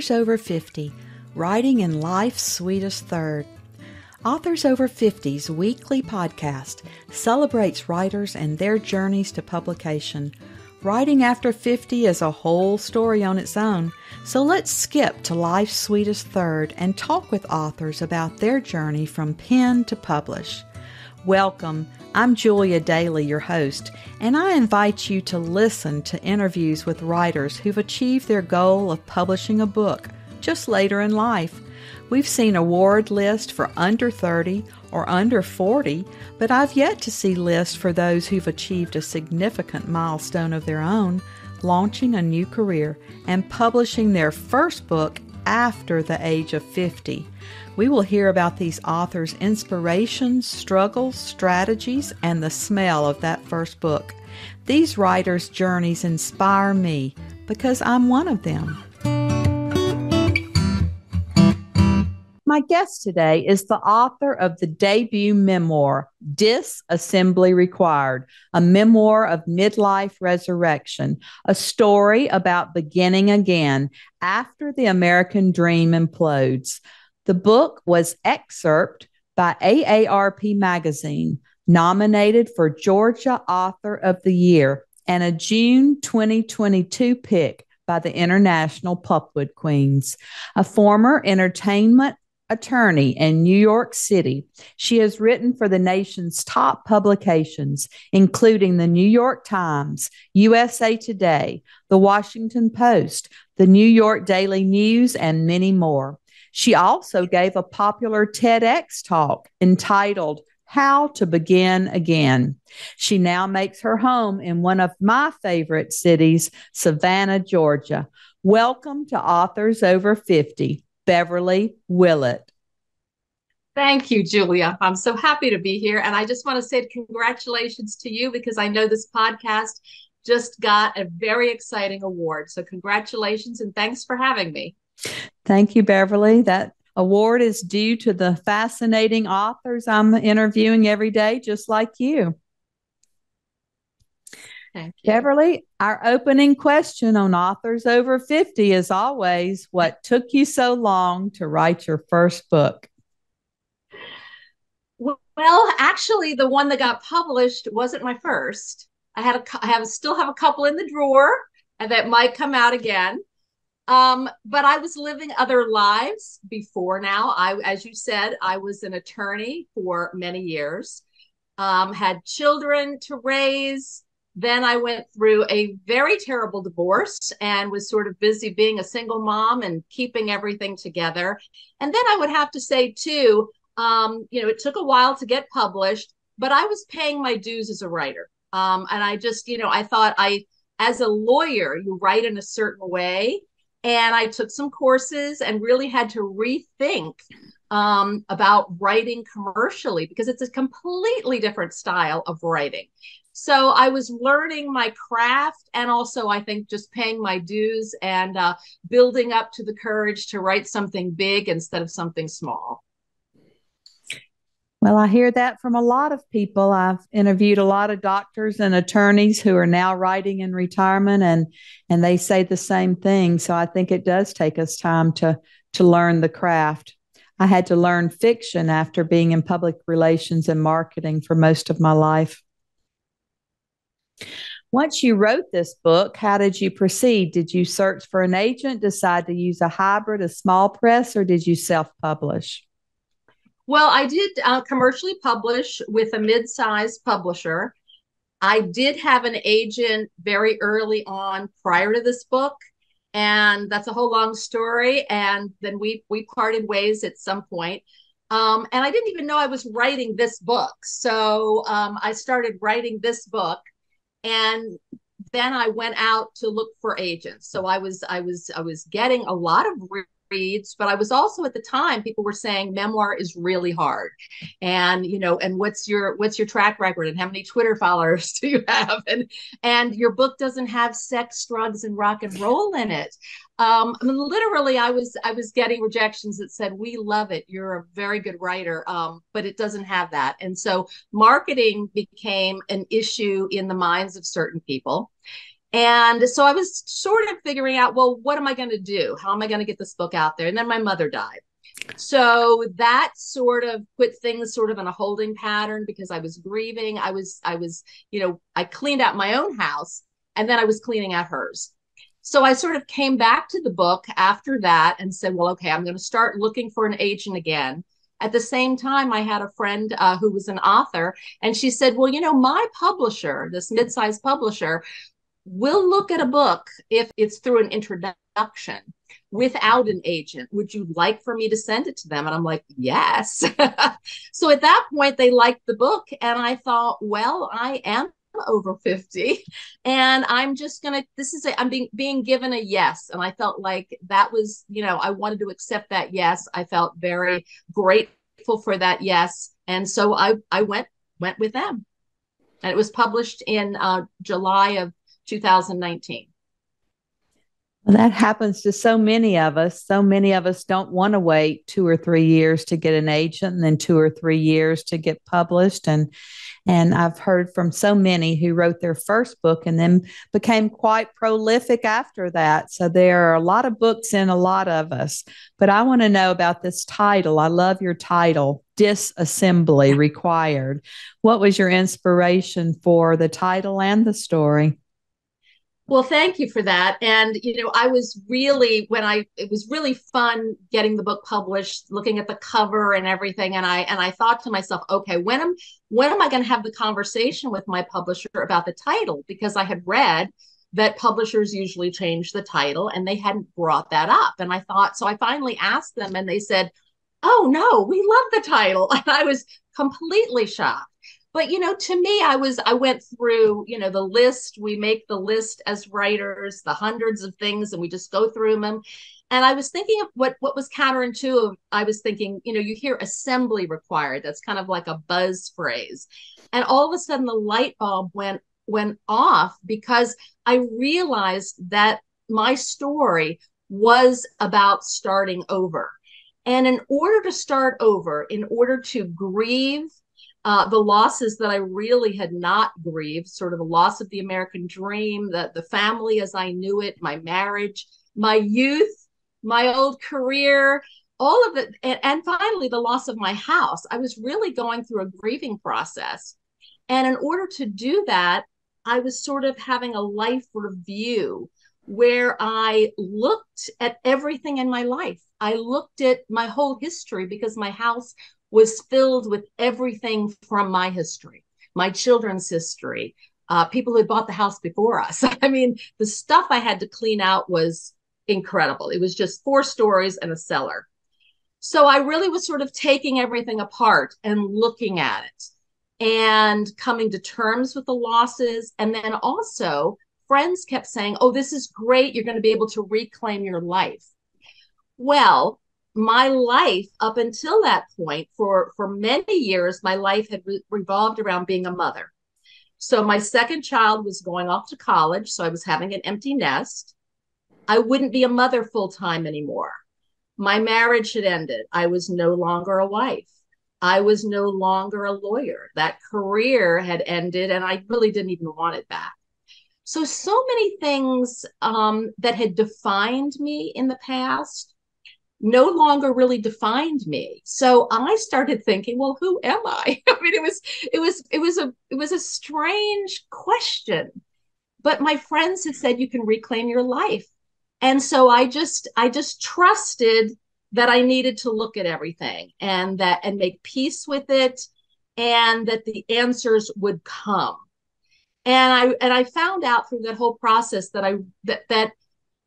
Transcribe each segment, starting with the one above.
Authors Over 50, Writing in Life's Sweetest Third. Authors Over 50's weekly podcast celebrates writers and their journeys to publication. Writing after 50 is a whole story on its own, so let's skip to life's sweetest third and talk with authors about their journey from pen to publish. Welcome. I'm Julia Daly, your host, and I invite you to listen to interviews with writers who've achieved their goal of publishing a book just later in life. We've seen award lists for under 30 or under 40, but I've yet to see lists for those who've achieved a significant milestone of their own, launching a new career and publishing their first book after the age of 50. We will hear about these authors' inspirations, struggles, strategies, and the smell of that first book. These writers' journeys inspire me because I'm one of them. My guest today is the author of the debut memoir, Disassembly Required, a memoir of midlife resurrection, a story about beginning again after the American dream implodes. The book was excerpted by AARP Magazine, nominated for Georgia Author of the Year, and a June 2022 pick by the International Pulpwood Queens. A former entertainment attorney in New York City, she has written for the nation's top publications, including the New York Times, USA Today, the Washington Post, the New York Daily News, and many more. She also gave a popular TedX Talk entitled How to Begin Again. She now makes her home in one of my favorite cities, Savannah, Georgia. Welcome to Authors Over 50, Beverly Willett. Thank you, Julia. I'm so happy to be here. And I just want to say congratulations to you because I know this podcast just got a very exciting award. So congratulations and thanks for having me. Thank you, Beverly. That award is due to the fascinating authors I'm interviewing every day, just like you. Thank you. Beverly, our opening question on Authors Over 50 is always, what took you so long to write your first book? Well, actually, the one that got published wasn't my first. I still have a couple in the drawer and that might come out again. But I was living other lives before now. As you said, I was an attorney for many years, had children to raise. Then I went through a very terrible divorce and was sort of busy being a single mom and keeping everything together. And then I would have to say too, it took a while to get published, but I was paying my dues as a writer. And I just, I thought as a lawyer, you write in a certain way. And I took some courses and really had to rethink about writing commercially because it's a completely different style of writing. So I was learning my craft and also I think just paying my dues and building up to the courage to write something big instead of something small. Well, I hear that from a lot of people. I've interviewed a lot of doctors and attorneys who are now writing in retirement, and they say the same thing. So I think it does take us time to learn the craft. I had to learn fiction after being in public relations and marketing for most of my life. Once you wrote this book, how did you proceed? Did you search for an agent, decide to use a hybrid, a small press, or did you self-publish? Well, I did commercially publish with a mid-sized publisher. I did have an agent very early on prior to this book, and that's a whole long story. And then we parted ways at some point. And I didn't even know I was writing this book. So I started writing this book, and then I went out to look for agents. So I was getting a lot of reads, but I was also at the time people were saying memoir is really hard, and and what's your track record and how many Twitter followers do you have, and your book doesn't have sex, drugs, and rock and roll in it. I mean, literally, I was getting rejections that said, "We love it. You're a very good writer, but it doesn't have that." And so, marketing became an issue in the minds of certain people. And so I was sort of figuring out, well, what am I going to do? How am I going to get this book out there? And then my mother died. So that sort of put things sort of in a holding pattern because I was grieving. I cleaned out my own house and then I was cleaning out hers. So I sort of came back to the book after that and said, well, okay, I'm going to start looking for an agent again. At the same time, I had a friend who was an author, and she said, well, my publisher, this mid-sized publisher, will look at a book if it's through an introduction without an agent. Would you like for me to send it to them? And I'm like, yes. So at that point, they liked the book. And I thought, well, I am over 50 and I'm just going to, I'm being given a yes. And I felt like that was, I wanted to accept that yes. I felt very grateful for that yes. And so I went with them. And it was published in July of 2019. Well, that happens to so many of us. So many of us don't want to wait 2 or 3 years to get an agent and then 2 or 3 years to get published. And I've heard from so many who wrote their first book and then became quite prolific after that. So there are a lot of books in a lot of us. But I want to know about this title. I love your title, Disassembly Required. What was your inspiration for the title and the story? Well, thank you for that. And, I was really, it was really fun getting the book published, looking at the cover and everything. And I thought to myself, okay, when am I going to have the conversation with my publisher about the title? Because I had read that publishers usually change the title and they hadn't brought that up. And I thought, so I finally asked them and they said, oh no, we love the title. And I was completely shocked. But, to me, I went through, the list. We make the list as writers, the hundreds of things, and we just go through them. And I was thinking of what was counterintuitive. I was thinking, you hear assembly required. That's kind of like a buzz phrase. And all of a sudden the light bulb went off because I realized that my story was about starting over. And in order to start over, in order to grieve the losses that I really had not grieved, sort of the loss of the American dream, the family as I knew it, my marriage, my youth, my old career, all of it. And finally, the loss of my house. I was really going through a grieving process. And in order to do that, I was sort of having a life review where I looked at everything in my life. I looked at my whole history because my house was filled with everything from my history, my children's history, people who had bought the house before us. I mean, the stuff I had to clean out was incredible. It was just 4 stories and a cellar. So I really was sort of taking everything apart and looking at it and coming to terms with the losses. And then also friends kept saying, oh, this is great. You're going to be able to reclaim your life. Well, my life up until that point, for many years, my life had revolved around being a mother. So my second child was going off to college. So I was having an empty nest. I wouldn't be a mother full time anymore. My marriage had ended. I was no longer a wife. I was no longer a lawyer. That career had ended and I really didn't even want it back. So many things that had defined me in the past no longer really defined me. So I started thinking, well, who am I? I mean, it was a strange question, but my friends had said you can reclaim your life. And so I just trusted that I needed to look at everything and make peace with it and that the answers would come. And I found out through that whole process that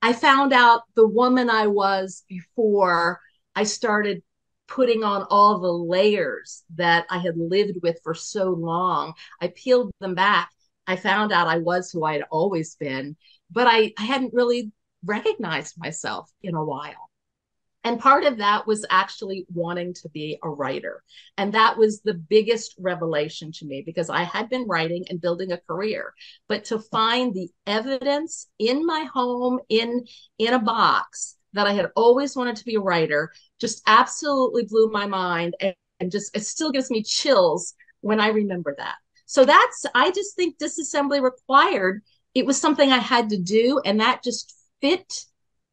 I found out the woman I was before I started putting on all the layers that I had lived with for so long. I peeled them back. I found out I was who I had always been, but I hadn't really recognized myself in a while. And part of that was actually wanting to be a writer. And that was the biggest revelation to me because I had been writing and building a career. But to find the evidence in my home, in a box, that I had always wanted to be a writer just absolutely blew my mind. And just, it still gives me chills when I remember that. So I just think Disassembly Required it was something I had to do, and that just fit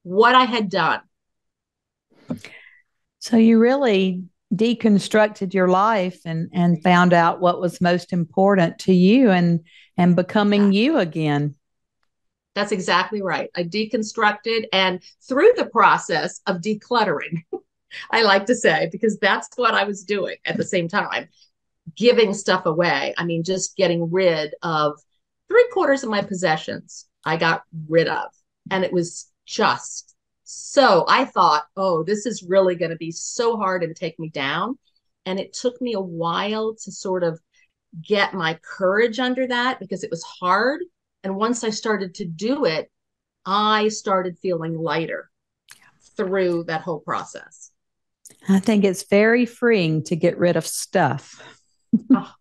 what I had done. So you really deconstructed your life and found out what was most important to you and becoming you again. That's exactly right. I deconstructed, and through the process of decluttering, I like to say, because that's what I was doing at the same time, giving stuff away. I mean, just getting rid of 3/4 of my possessions. I got rid of, and it was just so I thought, oh, this is really going to be so hard and take me down. And it took me a while to sort of get my courage under that because it was hard. And once I started to do it, I started feeling lighter through that whole process. I think it's very freeing to get rid of stuff. Oh,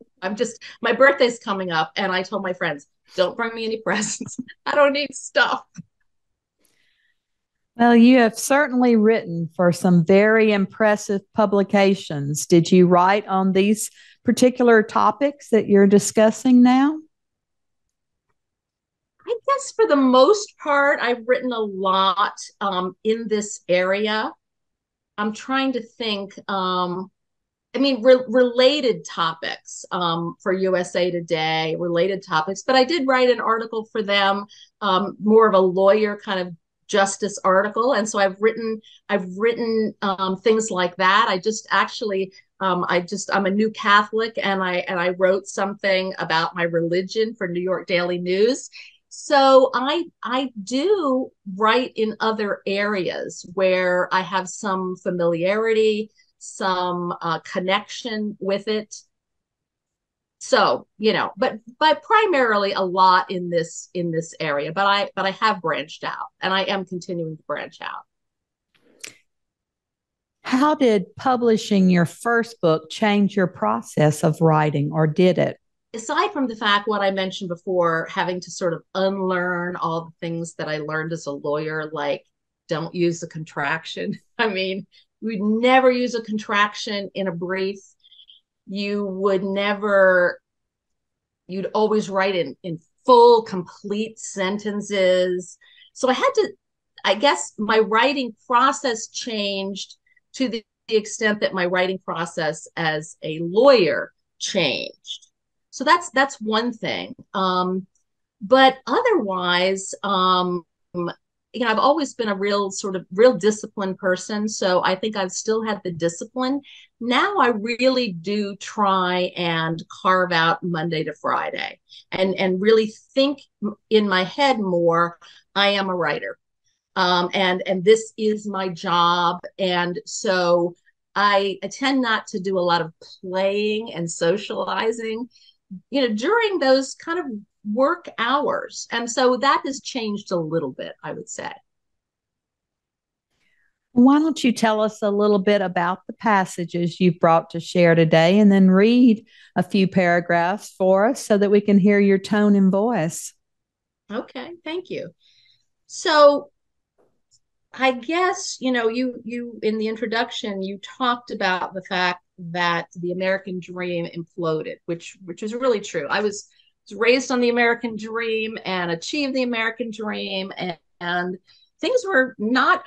my birthday's coming up, and I told my friends, don't bring me any presents. I don't need stuff. Well, you have certainly written for some very impressive publications. Did you write on these particular topics that you're discussing now? I guess for the most part, I've written a lot in this area. I'm trying to think. Related topics for USA Today, related topics, but I did write an article for them, more of a lawyer kind of justice article. And so I've written things like that. I just actually, I'm a new Catholic, and I wrote something about my religion for New York Daily News. So I do write in other areas where I have some familiarity, some connection with it. So, but primarily a lot in this area, but I have branched out, and I am continuing to branch out. How did publishing your first book change your process of writing, or did it? Aside from the fact what I mentioned before, having to sort of unlearn all the things that I learned as a lawyer, like don't use a contraction. I mean, we'd never use a contraction in a brief. You'd always write in full, complete sentences. So I guess my writing process changed to the extent that my writing process as a lawyer changed. So that's one thing. But otherwise, I've always been a real disciplined person. So I think I've still had the discipline. Now I really do try and carve out Monday to Friday and really think in my head more, I am a writer. And this is my job. And so I tend not to do a lot of playing and socializing, during those kind of work hours. And so that has changed a little bit, I would say. Why don't you tell us a little bit about the passages you've brought to share today, and then read a few paragraphs for us so that we can hear your tone and voice? Okay, thank you. So I guess, you in the introduction, you talked about the fact that the American dream imploded, which is really true. I was raised on the American dream and achieved the American dream, and things were not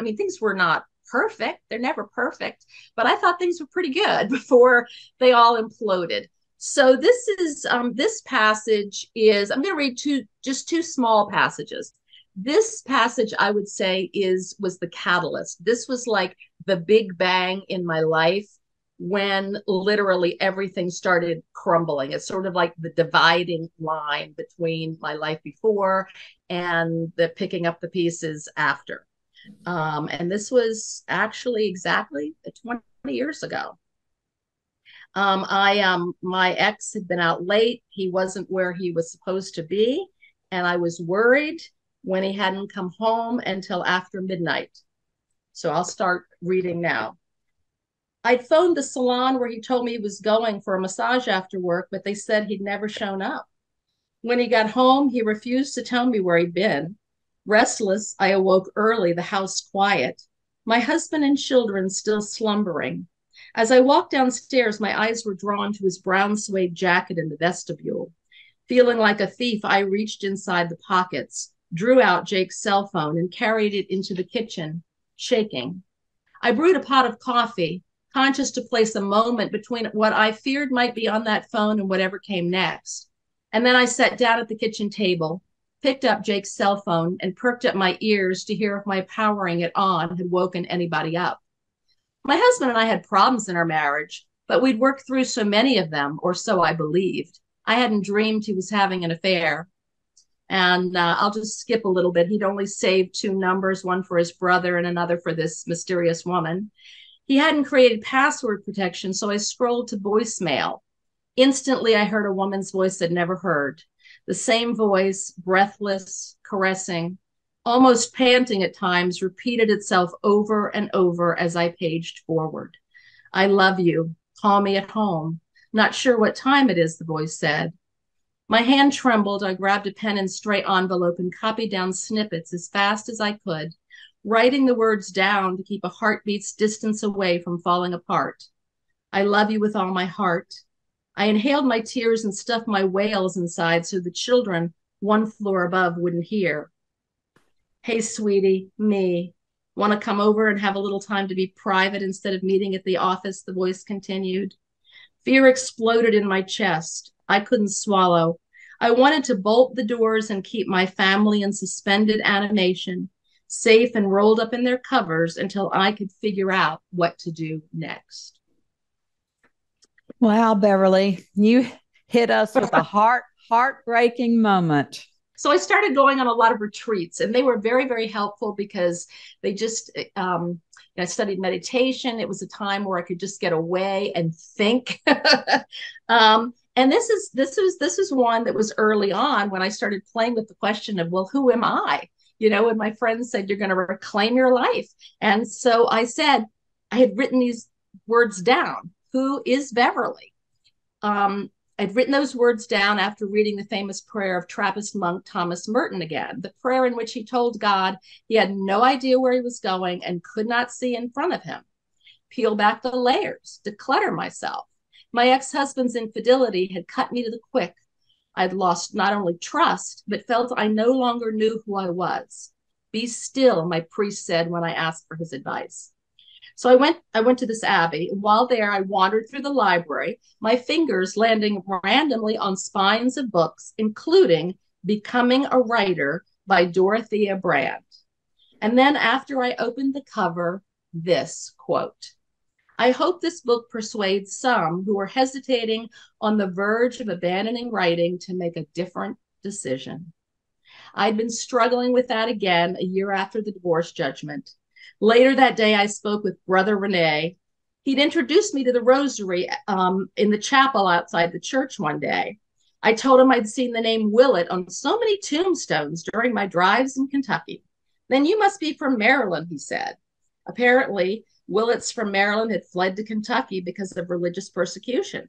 perfect. They're never perfect, but I thought things were pretty good before they all imploded. So this passage is, I'm going to read two small passages. This passage, I would say, was the catalyst. This was like the big bang in my life when literally everything started crumbling. It's sort of like the dividing line between my life before and the picking up the pieces after. And this was actually exactly 20 years ago. My ex had been out late. He wasn't where he was supposed to be, and I was worried when he hadn't come home until after midnight. So I'll start reading now. I'd phoned the salon where he told me he was going for a massage after work, but they said he'd never shown up. When he got home, he refused to tell me where he'd been. Restless, I awoke early, the house quiet, my husband and children still slumbering. As I walked downstairs, my eyes were drawn to his brown suede jacket in the vestibule. Feeling like a thief, I reached inside the pockets, drew out Jake's cell phone, and carried it into the kitchen, shaking. I brewed a pot of coffee, conscious to place a moment between what I feared might be on that phone and whatever came next. And then I sat down at the kitchen table, picked up Jake's cell phone, and perked up my ears to hear if my powering it on had woken anybody up. My husband and I had problems in our marriage, but we'd worked through so many of them, or so I believed. I hadn't dreamed he was having an affair. And I'll just skip a little bit. He'd only saved 2 numbers, one for his brother and another for this mysterious woman. He hadn't created password protection, so I scrolled to voicemail. Instantly, I heard a woman's voice I'd never heard. The same voice, breathless, caressing, almost panting at times, repeated itself over and over as I paged forward. I love you. Call me at home. Not sure what time it is, the voice said. My hand trembled. I grabbed a pen and straight envelope and copied down snippets as fast as I could, writing the words down to keep a heartbeat's distance away from falling apart. I love you with all my heart. I inhaled my tears and stuffed my wails inside so the children 1 floor above wouldn't hear. Hey, sweetie, me. Want to come over and have a little time to be private instead of meeting at the office, the voice continued. Fear exploded in my chest. I couldn't swallow. I wanted to bolt the doors and keep my family in suspended animation, safe and rolled up in their covers until I could figure out what to do next. Wow, Beverly, you hit us with a heartbreaking moment. So I started going on a lot of retreats, and they were very, very helpful because they just, I studied meditation. It was a time where I could just get away and think. And this is one that was early on when I started playing with the question of, well, who am I? You know, and my friends said, you're going to reclaim your life. And so I said, I had written these words down. Who is Beverly? I'd written those words down after reading the famous prayer of Trappist monk Thomas Merton again, the prayer in which he told God he had no idea where he was going and could not see in front of him. Peel back the layers, declutter myself. My ex-husband's infidelity had cut me to the quick. I'd lost not only trust, but felt I no longer knew who I was. Be still, my priest said when I asked for his advice. So I went to this abbey. While there, I wandered through the library, my fingers landing randomly on spines of books, including Becoming a Writer by Dorothea Brand. And then after I opened the cover, this quote, I hope this book persuades some who are hesitating on the verge of abandoning writing to make a different decision. I'd been struggling with that again a year after the divorce judgment. Later that day, I spoke with Brother Rene. He'd introduced me to the rosary in the chapel outside the church one day. I told him I'd seen the name Willett on so many tombstones during my drives in Kentucky. Then you must be from Maryland, he said. Apparently, Willetts from Maryland had fled to Kentucky because of religious persecution.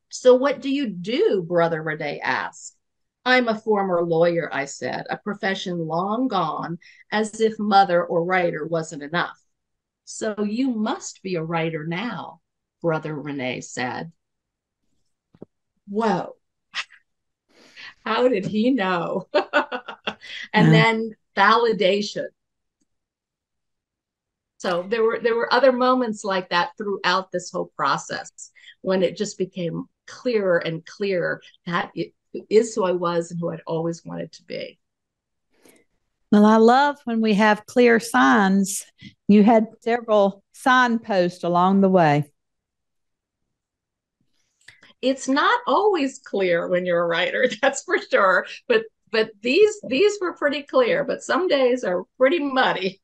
So what do you do, Brother Rene asked. I'm a former lawyer, I said, a profession long gone, as if mother or writer wasn't enough. So you must be a writer now, Brother Rene said. Whoa. How did he know? And then validation. So there were other moments like that throughout this whole process when it just became clearer and clearer that it is who I was and who I'd always wanted to be. Well, I love when we have clear signs. You had several signposts along the way. It's not always clear when you're a writer, that's for sure. But these were pretty clear, but some days are pretty muddy.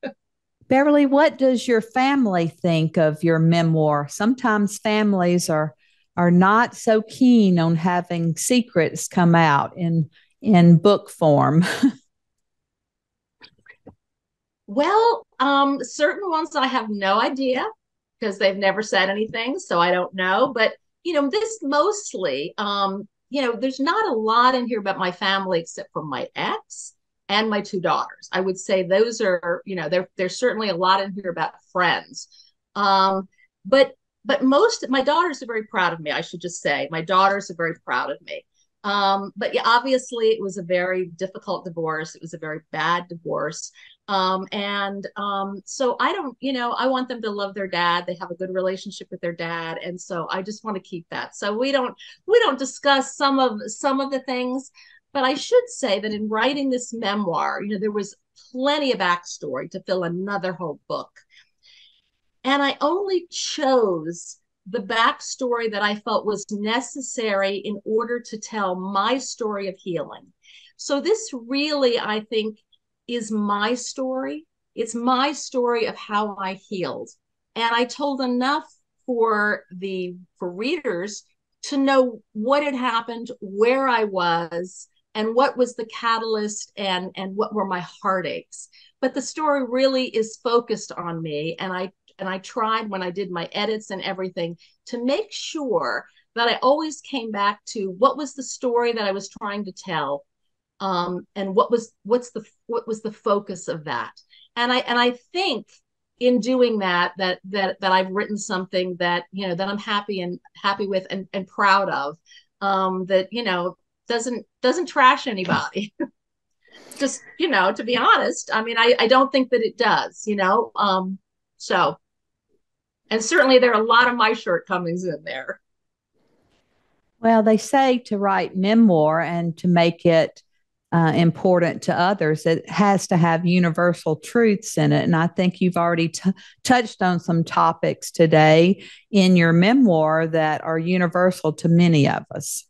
Beverly, what does your family think of your memoir? Sometimes families are not so keen on having secrets come out in book form. Well, certain ones I have no idea because they've never said anything, so I don't know. But this mostly, there's not a lot in here about my family except for my ex and my 2 daughters. I would say those are, there's certainly a lot in here about friends. But my daughters are very proud of me. I should just say my daughters are very proud of me. But yeah, obviously it was a very difficult divorce. It was a very bad divorce. So I don't, I want them to love their dad. They have a good relationship with their dad. And so I just want to keep that. So we don't discuss some of the things, but I should say that in writing this memoir, there was plenty of backstory to fill another whole book. And I only chose the backstory that I felt was necessary in order to tell my story of healing. So this really, I think, is my story. It's my story of how I healed. And I told enough for readers to know what had happened, where I was, and what was the catalyst, and what were my heartaches. But the story really is focused on me, and I tried, when I did my edits and everything, to make sure that I always came back to what was the story that I was trying to tell, and what was the focus of that. And I think in doing that I've written something that that I'm happy with and proud of, that doesn't trash anybody. Just to be honest, I mean, I don't think that it does. So. And certainly there are a lot of my shortcomings in there. Well, they say to write memoir and to make it important to others, it has to have universal truths in it. And I think you've already touched on some topics today in your memoir that are universal to many of us.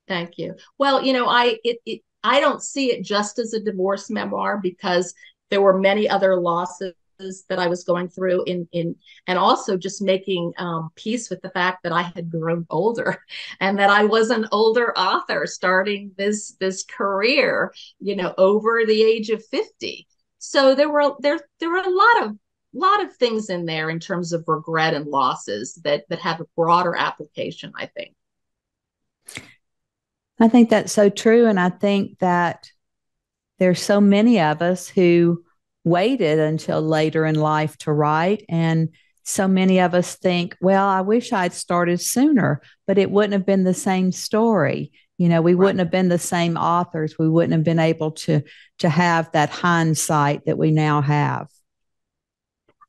Thank you. Well, I don't see it just as a divorce memoir, because there were many other losses that I was going through and also just making peace with the fact that I had grown older, and that I was an older author starting this career, over the age of 50. So there were a lot of things in there in terms of regret and losses that have a broader application, I think. I think that's so true. And I think that there's so many of us who waited until later in life to write. And so many of us think, well, I wish I'd started sooner, but it wouldn't have been the same story. We wouldn't have been the same authors. We wouldn't have been able to have that hindsight that we now have.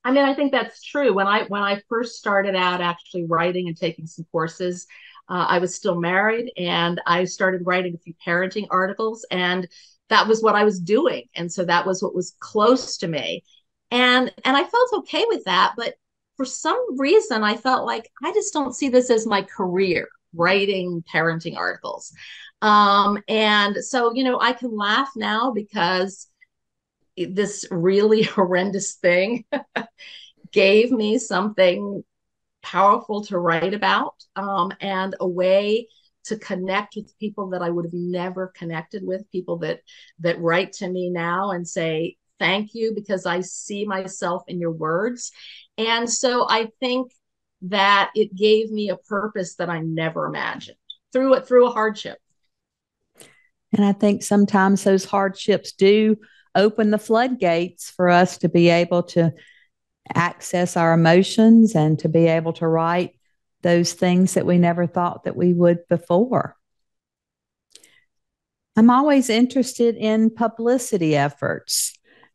I mean, I think that's true. When I first started out actually writing and taking some courses, I was still married, and I started writing a few parenting articles, and that was what I was doing. And so that was what was close to me. And I felt okay with that. But for some reason, I felt like I just don't see this as my career, writing parenting articles. And so, I can laugh now because this really horrendous thing gave me something powerful to write about, and a way to connect with people that I would have never connected with, people that write to me now and say, thank you, because I see myself in your words. And so I think that it gave me a purpose that I never imagined through a hardship. And I think sometimes those hardships do open the floodgates for us to be able to access our emotions and to be able to write those things that we never thought that we would before. I'm always interested in publicity efforts.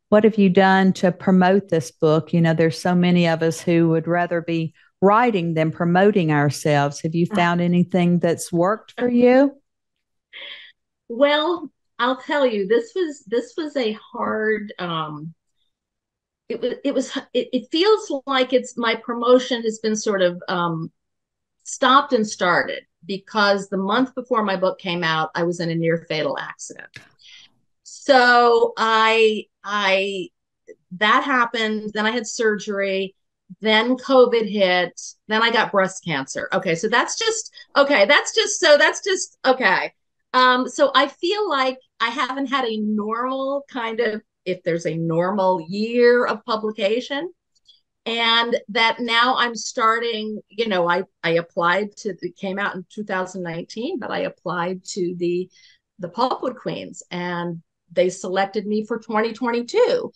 What have you done to promote this book? There's so many of us who would rather be writing than promoting ourselves. Have you found anything that's worked for you? Well, I'll tell you, this was a hard, it feels like my promotion has been sort of stopped and started, because the month before my book came out, I was in a near fatal accident. So that happened. Then I had surgery. Then COVID hit. Then I got breast cancer. Okay. So that's just okay. So I feel like I haven't had a normal kind of, if there's a normal year of publication, and that now I'm starting, I applied to, it came out in 2019, but I applied to the Pulpwood Queens, and they selected me for 2022.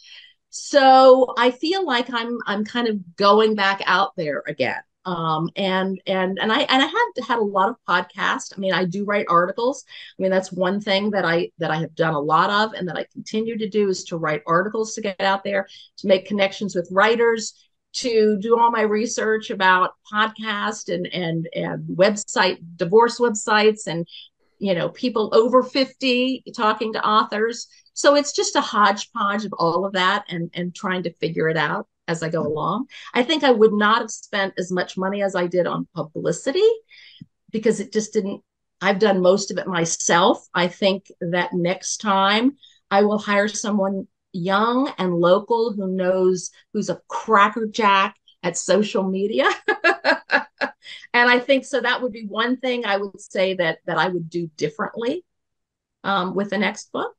So I feel like I'm kind of going back out there again. And I have had a lot of podcasts. I mean, I do write articles. I mean, that's one thing that I have done a lot of, and that I continue to do, is to write articles, to get out there, to make connections with writers, to do all my research about podcast and website divorce websites, and people over 50 talking to authors. So it's just a hodgepodge of all of that, and trying to figure it out as I go along. I think I would not have spent as much money as I did on publicity, because it just didn't, I've done most of it myself. I think that next time I will hire someone young and local who's a crackerjack at social media. And I think so that would be one thing I would say that I would do differently with the next book.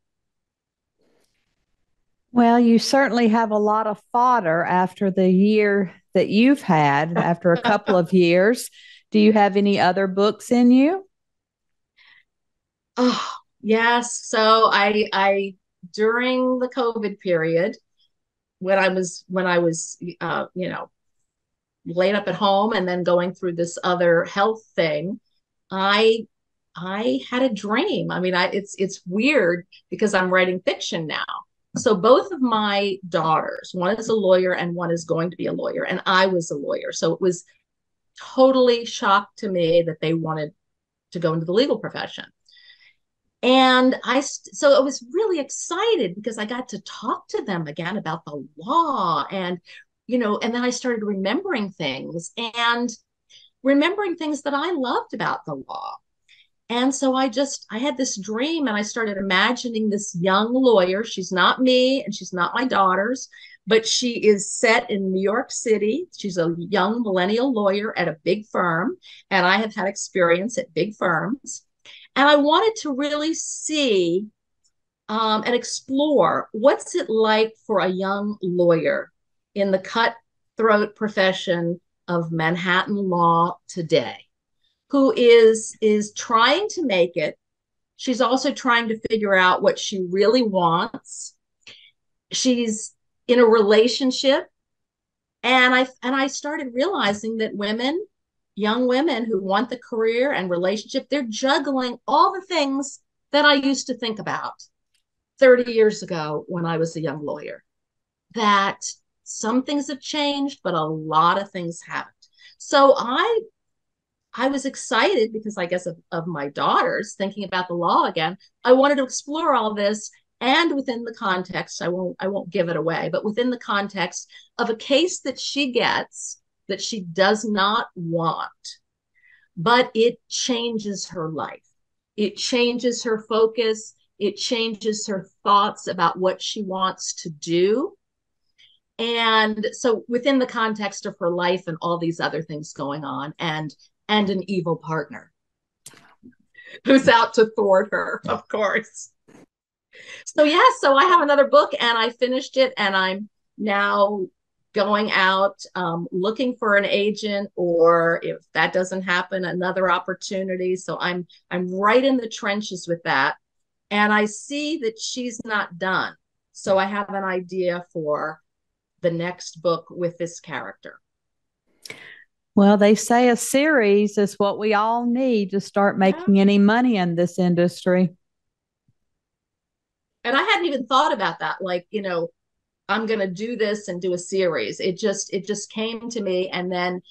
Well, you certainly have a lot of fodder after the year that you've had, after a couple of years. Do you have any other books in you? Oh, yes. So I during the COVID period, when I was laid up at home and then going through this other health thing, I I had a dream. I mean, it's weird because I'm writing fiction now. So both of my daughters, one is a lawyer and one is going to be a lawyer, and I was a lawyer. So it was totally shocked to me that they wanted to go into the legal profession. And so I was really excited because I got to talk to them again about the law, and then I started remembering things that I loved about the law. And so I had this dream, and I started imagining this young lawyer. She's not me and she's not my daughters, but she is set in New York City. She's a young millennial lawyer at a big firm, and I have had experience at big firms. And I wanted to really see and explore what's it like for a young lawyer in the cutthroat profession of Manhattan law today, who is trying to make it. She's also trying to figure out what she really wants. She's in a relationship, and I started realizing that young women who want the career and relationship, they're juggling all the things that I used to think about 30 years ago when I was a young lawyer. That some things have changed, but a lot of things haven't. So I was excited because I guess of my daughters thinking about the law again. I wanted to explore all this, and within the context, I won't give it away, but within the context of a case that she gets that she does not want, but it changes her life. It changes her focus. It changes her thoughts about what she wants to do. And so within the context of her life and all these other things going on, and an evil partner who's out to thwart her, of course. So yeah, so I have another book, and I finished it, and I'm now going out looking for an agent, or if that doesn't happen, another opportunity. So I'm right in the trenches with that, and I see that she's not done. So I have an idea for the next book with this character. Well, they say a series is what we all need to start making any money in this industry. And I hadn't even thought about that. Like, I'm going to do this and do a series. It just came to me. And then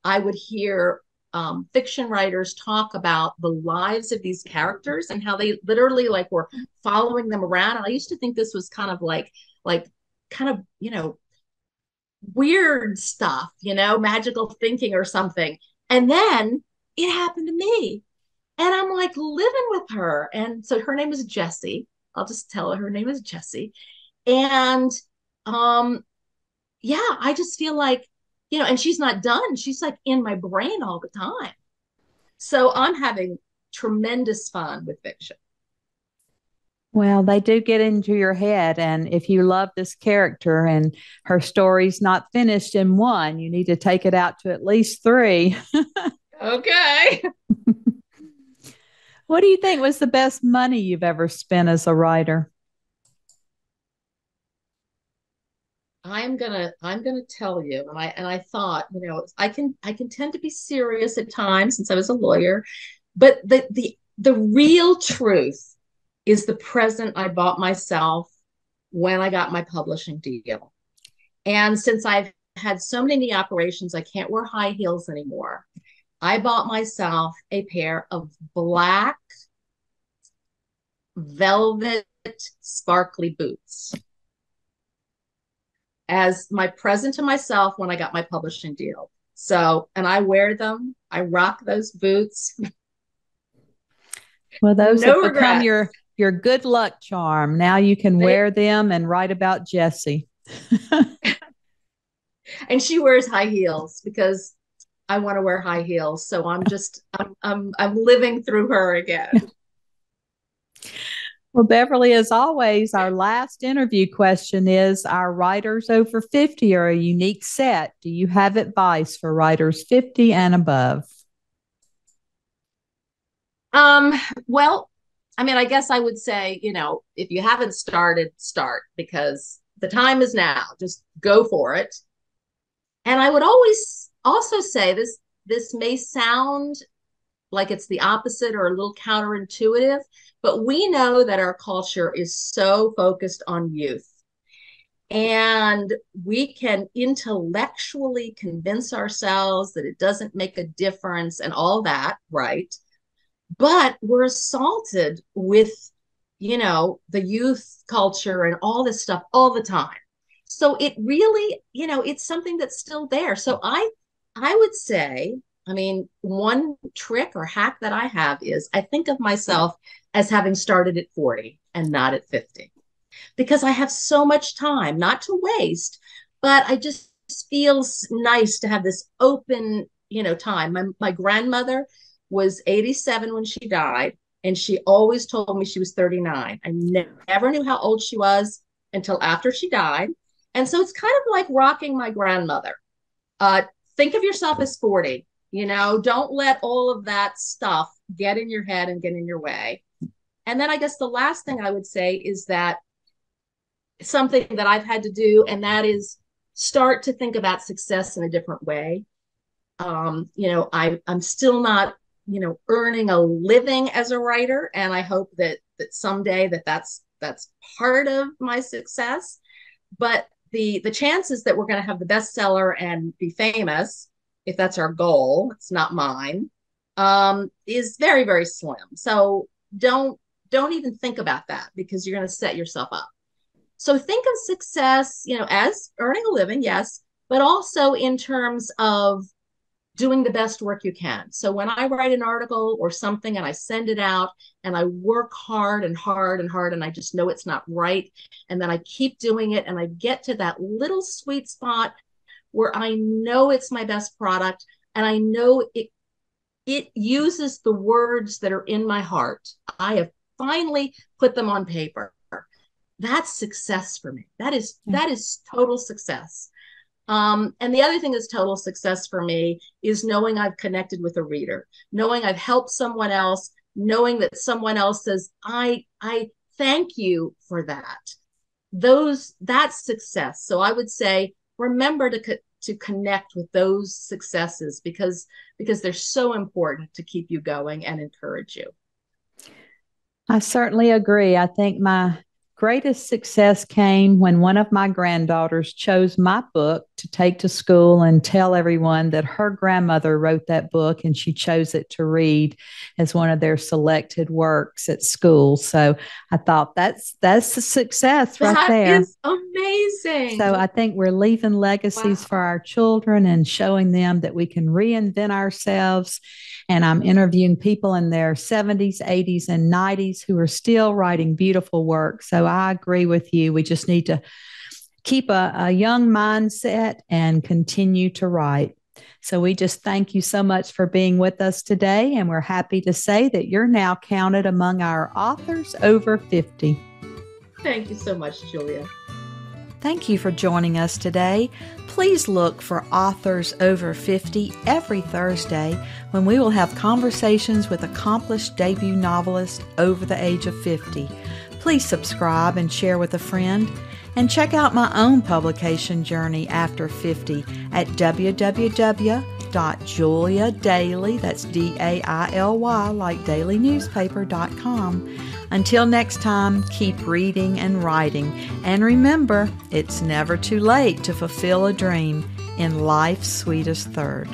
I would hear fiction writers talk about the lives of these characters and how they literally like were following them around. And I used to think this was kind of like kind of, weird stuff, magical thinking or something. And then it happened to me. And I'm like living with her. And so her name is Jessie. I'll just tell her name is Jessie. And yeah, I just feel like, and she's not done. She's like in my brain all the time. So I'm having tremendous fun with fiction. Well, they do get into your head. And if you love this character and her story's not finished in one, you need to take it out to at least three. Okay. What do you think was the best money you've ever spent as a writer? I'm gonna tell you. And I thought, I can tend to be serious at times since I was a lawyer, but the real truth is the present I bought myself when I got my publishing deal. And since I've had so many operations, I can't wear high heels anymore. I bought myself a pair of black velvet sparkly boots as my present to myself when I got my publishing deal. So, and I wear them, I rock those boots. Well, those No have become regrets. your good luck charm. Now you can They, wear them and write about Jessie. and she wears high heels because I want to wear high heels. So I'm living through her again. Well, Beverly, as always, our last interview question is our writers over 50 are a unique set. Do you have advice for writers 50 and above? Um, well, I mean, I guess I would say, if you haven't started, start because the time is now. Just go for it. And I would always also say this may sound like it's the opposite or a little counterintuitive, but we know that our culture is so focused on youth. And we can intellectually convince ourselves that it doesn't make a difference and all that, right? But we're assaulted with, the youth culture and all this stuff all the time. So it really, it's something that's still there. So I would say, I mean, one trick or hack that I have is I think of myself as having started at 40 and not at 50 because I have so much time, not to waste, but I just feels nice to have this open, time. My grandmother was 87 when she died, and she always told me she was 39. I never knew how old she was until after she died. And so it's kind of like rocking my grandmother. Uh, think of yourself as 40. Don't let all of that stuff get in your head and get in your way. And then I guess the last thing I would say is that something that I've had to do, and that is start to think about success in a different way. I'm still not, earning a living as a writer, and I hope that someday that's part of my success. But the chances that we're going to have the bestseller and be famous, if that's our goal, it's not mine, is very, very slim. So don't even think about that because you're going to set yourself up. So think of success, as earning a living, yes, but also in terms of doing the best work you can. So when I write an article or something and I send it out and I work hard and hard and hard and I just know it's not right, and then I keep doing it and I get to that little sweet spot where I know it's my best product and I know it uses the words that are in my heart. I have finally put them on paper. That's success for me. That is total success. And the other thing that's total success for me is knowing I've connected with a reader, knowing I've helped someone else, knowing that someone else says, I thank you for that. That's success. So I would say, remember to connect with those successes because they're so important to keep you going and encourage you. I certainly agree. I think my greatest success came when one of my granddaughters chose my book to take to school and tell everyone that her grandmother wrote that book and she chose it to read as one of their selected works at school. So I thought that's a success right That there. is amazing. So I think we're leaving legacies Wow. for our children and showing them that we can reinvent ourselves. And I'm interviewing people in their 70s, 80s, and 90s who are still writing beautiful work. So I agree with you. We just need to keep a young mindset and continue to write. So we just thank you so much for being with us today. And we're happy to say that you're now counted among our authors over 50. Thank you so much, Julia. Thank you for joining us today. Please look for Authors Over 50 every Thursday when we will have conversations with accomplished debut novelists over the age of 50. Please subscribe and share with a friend. And check out my own publication journey after 50 at www.juliadaily, that's DAILY, like dailynewspaper.com. Until next time, keep reading and writing. And remember, it's never too late to fulfill a dream in life's sweetest third.